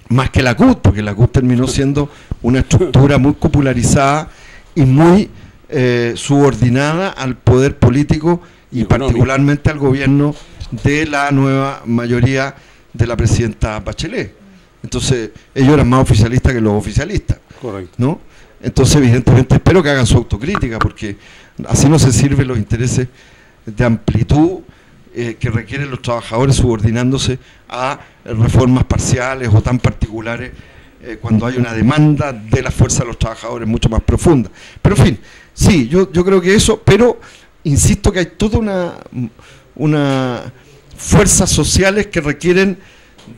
más que la CUT, porque la CUT terminó siendo una estructura muy popularizada y muy subordinada al poder político y particularmente al gobierno de la nueva mayoría de la presidenta Bachelet. Entonces, ellos eran más oficialistas que los oficialistas. Correcto. ¿No? Entonces, evidentemente, espero que hagan su autocrítica, porque así no se sirven los intereses de amplitud que requieren los trabajadores subordinándose a reformas parciales o tan particulares cuando hay una demanda de la fuerza de los trabajadores mucho más profunda. Pero en fin, sí, yo creo que eso, pero insisto que hay toda una fuerzas sociales que requieren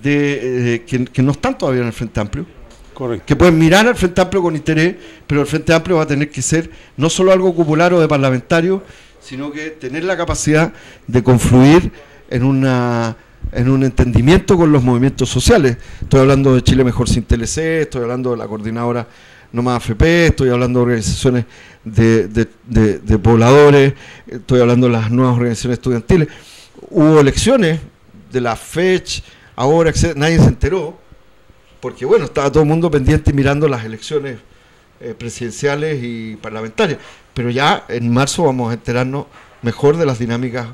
que no están todavía en el Frente Amplio. Correcto. Que pueden mirar al Frente Amplio con interés, pero el Frente Amplio va a tener que ser no solo algo popular o de parlamentario, sino que tener la capacidad de confluir en un entendimiento con los movimientos sociales. Estoy hablando de Chile Mejor Sin TLC, estoy hablando de la coordinadora No Más AFP, estoy hablando de organizaciones de pobladores, estoy hablando de las nuevas organizaciones estudiantiles. Hubo elecciones de la FECH, ahora nadie se enteró, porque bueno, estaba todo el mundo pendiente mirando las elecciones presidenciales y parlamentarias, pero ya en marzo vamos a enterarnos mejor de las dinámicas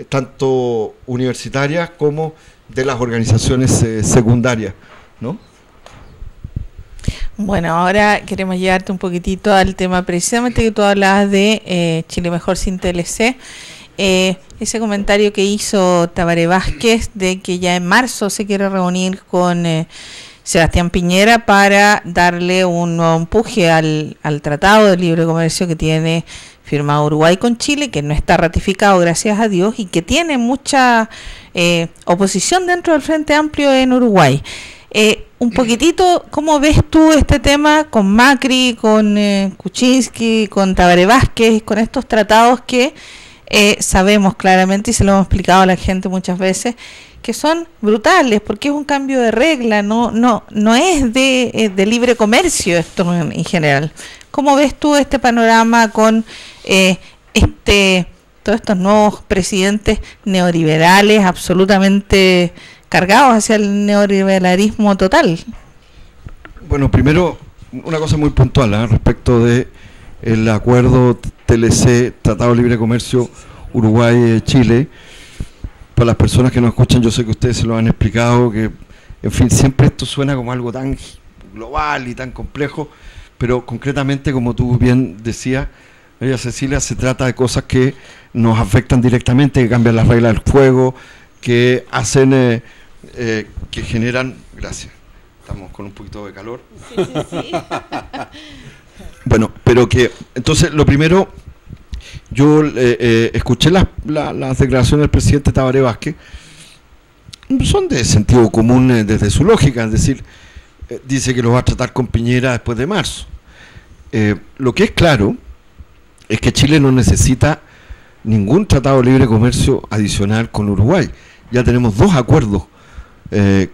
tanto universitarias como de las organizaciones secundarias, ¿no? Bueno, ahora queremos llevarte un poquitito al tema precisamente que tú hablabas de Chile Mejor Sin TLC. Ese comentario que hizo Tabaré Vázquez de que ya en marzo se quiere reunir con Sebastián Piñera para darle un nuevo empuje al Tratado de Libre Comercio que tiene firmado Uruguay con Chile, que no está ratificado, gracias a Dios, y que tiene mucha oposición dentro del Frente Amplio en Uruguay. Un poquitito, ¿cómo ves tú este tema con Macri, con Kuczynski, con Tabaré Vázquez, con estos tratados que sabemos claramente, y se lo hemos explicado a la gente muchas veces, que son brutales, porque es un cambio de regla, no es de libre comercio esto en general? ¿Cómo ves tú este panorama con todos estos nuevos presidentes neoliberales absolutamente cargados hacia el neoliberalismo total? Bueno, primero, una cosa muy puntual respecto de el acuerdo TLC, Tratado de Libre Comercio Uruguay-Chile. Para las personas que nos escuchan, yo sé que ustedes se lo han explicado, que en fin, siempre esto suena como algo tan global y tan complejo, pero concretamente, como tú bien decías, María Cecilia, se trata de cosas que nos afectan directamente, que cambian las reglas del juego, que hacen, que generan, gracias, estamos con un poquito de calor. Sí. Bueno, pero que, entonces, lo primero, yo escuché las declaraciones del presidente Tabaré Vázquez, son de sentido común desde su lógica, es decir, dice que lo va a tratar con Piñera después de marzo. Lo que es claro es que Chile no necesita ningún tratado de libre comercio adicional con Uruguay. Ya tenemos dos acuerdos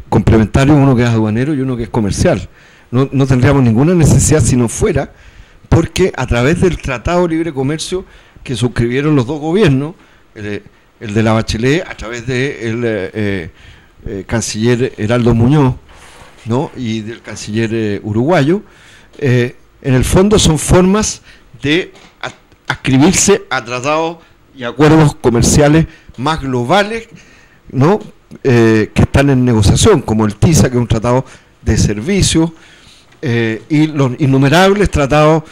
complementarios, uno que es aduanero y uno que es comercial. No tendríamos ninguna necesidad si no fuera porque a través del Tratado de Libre Comercio que suscribieron los dos gobiernos, el de la Bachelet a través del canciller Heraldo Muñoz, ¿no? Y del canciller uruguayo, en el fondo son formas de adscribirse a tratados y acuerdos comerciales más globales, ¿no? Que están en negociación, como el TISA, que es un tratado de servicios, y los innumerables tratados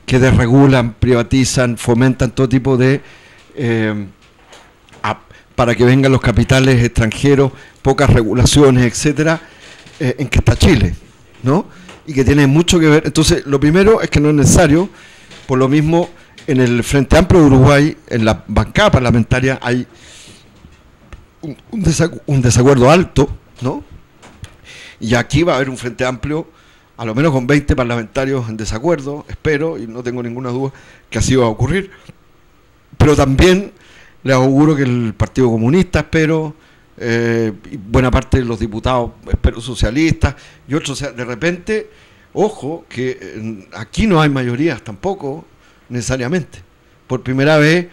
que desregulan, privatizan, fomentan todo tipo de para que vengan los capitales extranjeros, pocas regulaciones, etcétera, en que está Chile, ¿no? Y que tiene mucho que ver. Entonces, lo primero es que no es necesario. Por lo mismo, en el Frente Amplio de Uruguay, en la bancada parlamentaria, hay un desacuerdo alto, ¿no? Y aquí va a haber un Frente Amplio, a lo menos con 20 parlamentarios en desacuerdo, espero, y no tengo ninguna duda que así va a ocurrir. Pero también les auguro que el Partido Comunista, espero, y buena parte de los diputados, espero, socialistas y otros, o sea, de repente, ojo, que aquí no hay mayorías tampoco, necesariamente. Por primera vez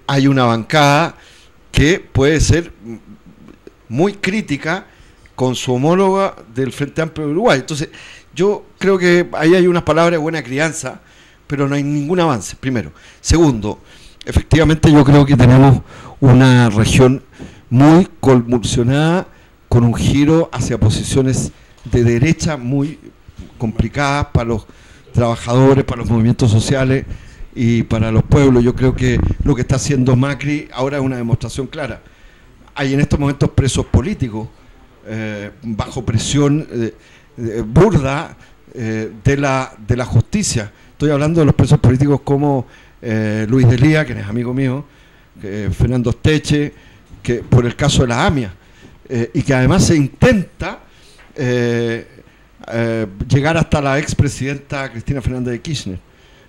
hay una bancada que puede ser muy crítica con su homóloga del Frente Amplio de Uruguay. Entonces, yo creo que ahí hay unas palabras de buena crianza, pero no hay ningún avance, primero. Segundo, efectivamente yo creo que tenemos una región muy convulsionada, con un giro hacia posiciones de derecha muy complicadas para los trabajadores, para los movimientos sociales, y para los pueblos. Yo creo que lo que está haciendo Macri ahora es una demostración clara. Hay en estos momentos presos políticos, bajo presión burda de la justicia. Estoy hablando de los presos políticos como Luis Delía, que es amigo mío, Fernando Steche, que por el caso de la AMIA, y que además se intenta llegar hasta la expresidenta Cristina Fernández de Kirchner,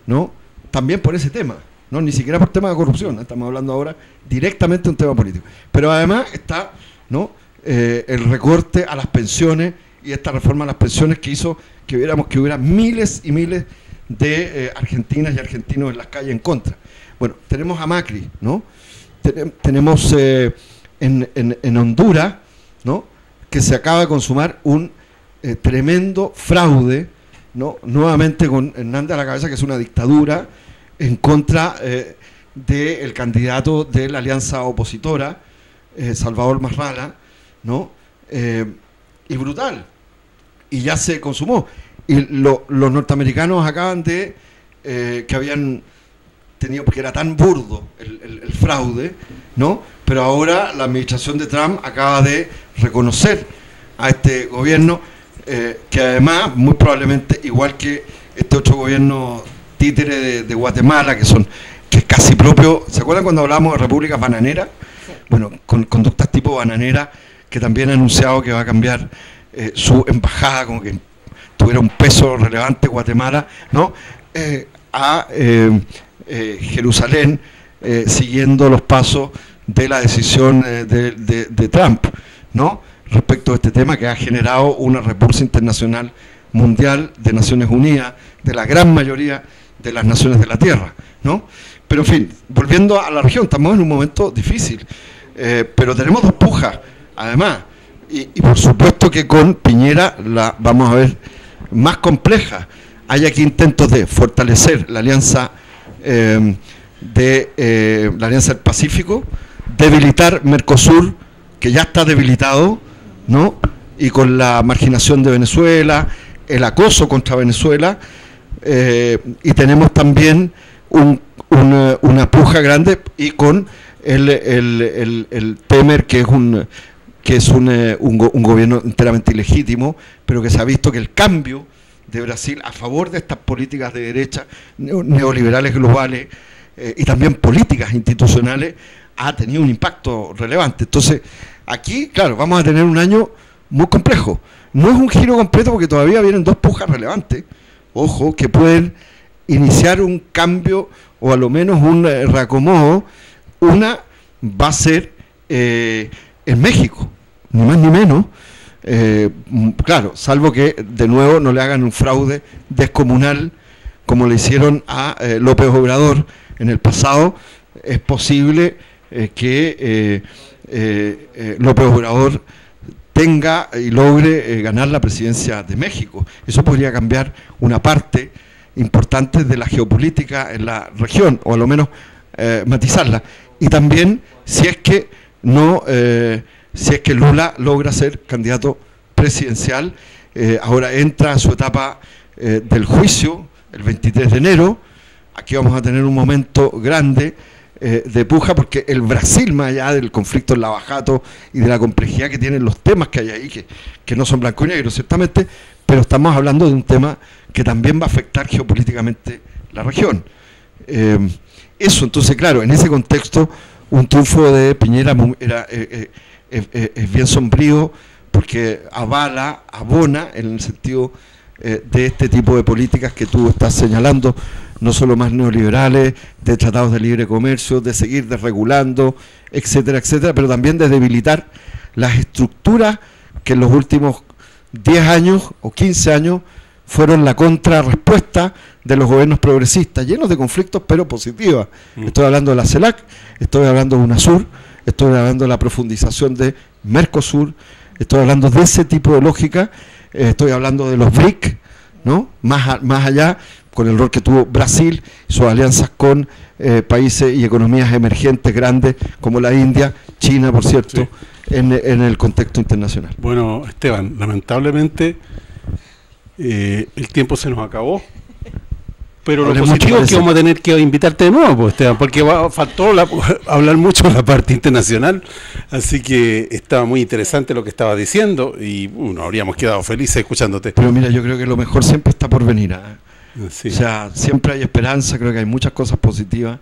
¿no? También por ese tema, ¿no? Ni siquiera por tema de corrupción, estamos hablando ahora directamente de un tema político. Pero además está, ¿no?, el recorte a las pensiones y esta reforma a las pensiones que hizo que hubiera miles y miles de argentinas y argentinos en las calles en contra. Bueno, tenemos a Macri, ¿no? Tenemos en Honduras, ¿no?, que se acaba de consumar un tremendo fraude, ¿no?, nuevamente con Hernández a la cabeza, que es una dictadura en contra del candidato de la alianza opositora, Salvador Marrala, ¿no? Y brutal, y ya se consumó. Y los norteamericanos acaban de que habían tenido, porque era tan burdo el fraude, ¿no? Pero ahora la administración de Trump acaba de reconocer a este gobierno, que además, muy probablemente, igual que este otro gobierno títere de Guatemala, que es casi propio. ¿Se acuerdan cuando hablábamos de repúblicas bananeras? Bueno, con conductas tipo bananera, que también ha anunciado que va a cambiar su embajada, como que tuviera un peso relevante Guatemala, ¿no?, a Jerusalén, siguiendo los pasos de la decisión de Trump, ¿no?, respecto a este tema que ha generado una repulsa internacional mundial de Naciones Unidas, de la gran mayoría de las naciones de la Tierra, ¿no? Pero en fin, volviendo a la región, estamos en un momento difícil, pero tenemos dos pujas, además, y por supuesto que con Piñera la vamos a ver más compleja. Hay aquí intentos de fortalecer la alianza la alianza del Pacífico, debilitar Mercosur, que ya está debilitado, ¿no?, y con la marginación de Venezuela, el acoso contra Venezuela, y tenemos también una puja grande y con el Temer, que es un gobierno enteramente ilegítimo, pero que se ha visto que el cambio de Brasil a favor de estas políticas de derecha, neoliberales globales, y también políticas institucionales, ha tenido un impacto relevante. Entonces, aquí, claro, vamos a tener un año muy complejo. No es un giro completo porque todavía vienen dos pujas relevantes, ojo, que pueden iniciar un cambio o a lo menos un reacomodo. Una va a ser en México, ni más ni menos, claro, salvo que de nuevo no le hagan un fraude descomunal como le hicieron a López Obrador en el pasado. Es posible que López Obrador tenga y logre ganar la presidencia de México. Eso podría cambiar una parte importante de la geopolítica en la región, o a lo menos matizarla. Y también si es que Lula logra ser candidato presidencial, ahora entra a su etapa del juicio el 23 de enero. Aquí vamos a tener un momento grande de puja, porque el Brasil, más allá del conflicto en Lava Jato y de la complejidad que tienen los temas que hay ahí, que no son blanco y negro ciertamente, pero estamos hablando de un tema que también va a afectar geopolíticamente la región. Eso, entonces, claro, en ese contexto, un triunfo de Piñera es bien sombrío, porque abona en el sentido de este tipo de políticas que tú estás señalando, no solo más neoliberales, de tratados de libre comercio, de seguir desregulando, etcétera, etcétera, pero también de debilitar las estructuras que en los últimos 10 años o 15 años fueron la contrarrespuesta de los gobiernos progresistas, llenos de conflictos pero positivas. Estoy hablando de la CELAC, estoy hablando de UNASUR, estoy hablando de la profundización de Mercosur, estoy hablando de ese tipo de lógica, estoy hablando de los BRIC, ¿no? Más allá, con el rol que tuvo Brasil, sus alianzas con países y economías emergentes grandes como la India, China, por cierto, sí, en el contexto internacional. Bueno, Esteban, lamentablemente el tiempo se nos acabó. Pero lo Hablé positivo mucho, es que parece. vamos a tener que invitarte de nuevo, pues, Esteban, porque faltó hablar mucho de la parte internacional, así que estaba muy interesante lo que estabas diciendo y nos habríamos quedado felices escuchándote. Pero mira, yo creo que lo mejor siempre está por venir. Sí. O sea, siempre hay esperanza, creo que hay muchas cosas positivas.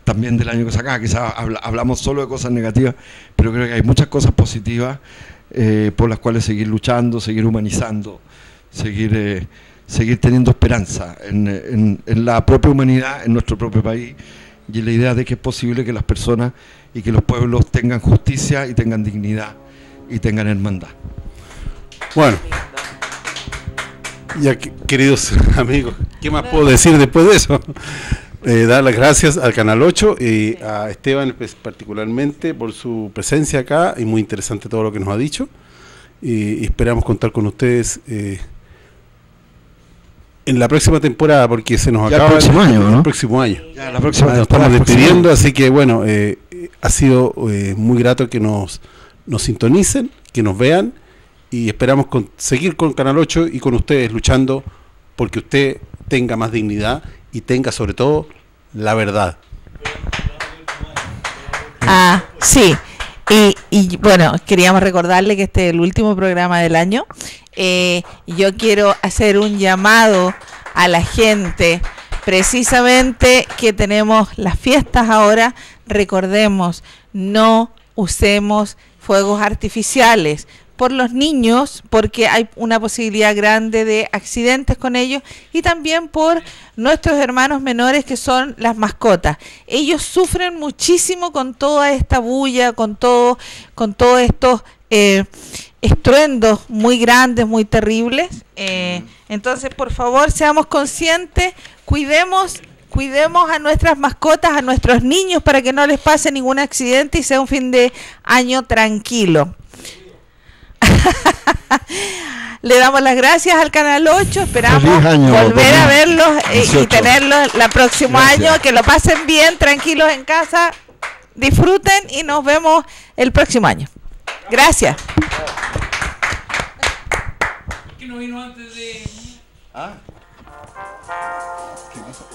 También del año que se acaba, quizás hablamos solo de cosas negativas, pero creo que hay muchas cosas positivas por las cuales seguir luchando, seguir humanizando, seguir teniendo esperanza en la propia humanidad, en nuestro propio país, y en la idea de que es posible que las personas y que los pueblos tengan justicia y tengan dignidad y tengan hermandad. Bueno, ya queridos amigos, ¿qué más puedo decir después de eso? Dar las gracias al Canal 8 y a Esteban pues, particularmente por su presencia acá y muy interesante todo lo que nos ha dicho y esperamos contar con ustedes en la próxima temporada porque se nos Ya acaba el próximo año, ¿no? el próximo año. Ya, la próxima Nos temporada, estamos despidiendo, próximo así que bueno, ha sido muy grato que nos sintonicen, que nos vean y esperamos seguir con Canal 8 y con ustedes luchando porque usted tenga más dignidad y tenga sobre todo la verdad. Sí. Y bueno, queríamos recordarle que este es el último programa del año. Yo quiero hacer un llamado a la gente, precisamente que tenemos las fiestas ahora. Recordemos, no usemos fuegos artificiales por los niños, porque hay una posibilidad grande de accidentes con ellos, y también por nuestros hermanos menores que son las mascotas. Ellos sufren muchísimo con toda esta bulla, con todos estos estruendos muy grandes, muy terribles. Entonces, por favor, seamos conscientes, cuidemos a nuestras mascotas, a nuestros niños, para que no les pase ningún accidente y sea un fin de año tranquilo. Le damos las gracias al Canal 8, esperamos volver a verlos y tenerlos el próximo año. Que lo pasen bien, tranquilos en casa, disfruten y nos vemos el próximo año. Gracias. ¿Por qué no vino antes de...? ¿Qué cosa?